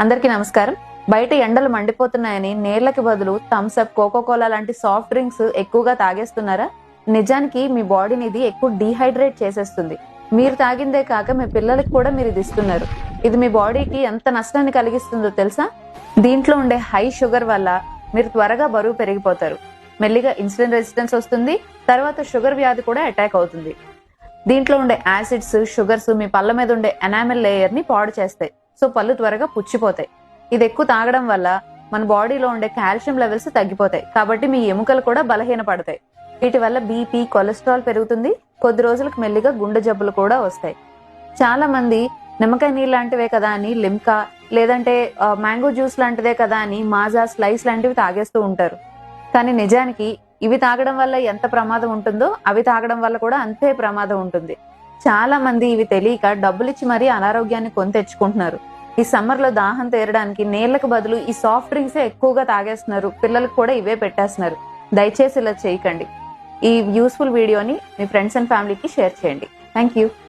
అందరికీ నమస్కారం. బయట ఎండలు మండిపోతున్నాయని నీళ్లకి బదులు థమ్స్ అప్, కోకోకోలా లాంటి సాఫ్ట్ డ్రింక్స్ ఎక్కువగా తాగేస్తున్నారా? నిజానికి మీ బాడీని ఇది ఎక్కువ డీహైడ్రేట్ చేసేస్తుంది. మీరు తాగిందే కాక మీ పిల్లలకి కూడా మీరు ఇది ఇస్తున్నారు. ఇది మీ బాడీకి ఎంత నష్టాన్ని కలిగిస్తుందో తెలుసా? దీంట్లో ఉండే హై షుగర్ వల్ల మీరు త్వరగా బరువు పెరిగిపోతారు. మెల్లిగా ఇన్సులిన్ రెసిస్టెన్స్ వస్తుంది. తర్వాత షుగర్ వ్యాధి కూడా అటాక్ అవుతుంది. దీంట్లో ఉండే యాసిడ్స్, షుగర్స్ మీ పళ్ళ మీద ఉండే ఎనామెల్ లేయర్ ని పాడు చేస్తాయి. సో పళ్ళు త్వరగా పుచ్చిపోతాయి. ఇది ఎక్కువ తాగడం వల్ల మన బాడీలో ఉండే కాల్షియం లెవెల్స్ తగ్గిపోతాయి. కాబట్టి మీ ఎముకలు కూడా బలహీనపడతాయి. వీటి వల్ల బీపీ, కొలెస్ట్రాల్ పెరుగుతుంది. కొద్ది రోజులకు మెల్లిగా గుండె జబ్బులు కూడా వస్తాయి. చాలా మంది నిమ్మకాయ నీళ్ళు లాంటివే కదా అని లిమ్కా, లేదంటే మ్యాంగో జ్యూస్ లాంటిదే కదా అని మాజా, స్లైస్ లాంటివి తాగేస్తూ ఉంటారు. కానీ నిజానికి ఇవి తాగడం వల్ల ఎంత ప్రమాదం ఉంటుందో అవి తాగడం వల్ల కూడా అంతే ప్రమాదం ఉంటుంది. చాలా మంది ఇవి తెలియక డబ్బులిచ్చి మరీ అనారోగ్యాన్ని కొని తెచ్చుకుంటున్నారు. ఈ సమ్మర్ లో దాహం తీరడానికి నీళ్లకు బదులు ఈ సాఫ్ట్ డ్రింక్స్ ఎక్కువగా తాగేస్తున్నారు. పిల్లలకు కూడా ఇవే పెట్టేస్తున్నారు. దయచేసి ఇలా చేయకండి. ఈ యూస్ఫుల్ వీడియోని మీ ఫ్రెండ్స్ అండ్ ఫ్యామిలీకి షేర్ చేయండి. Thank you.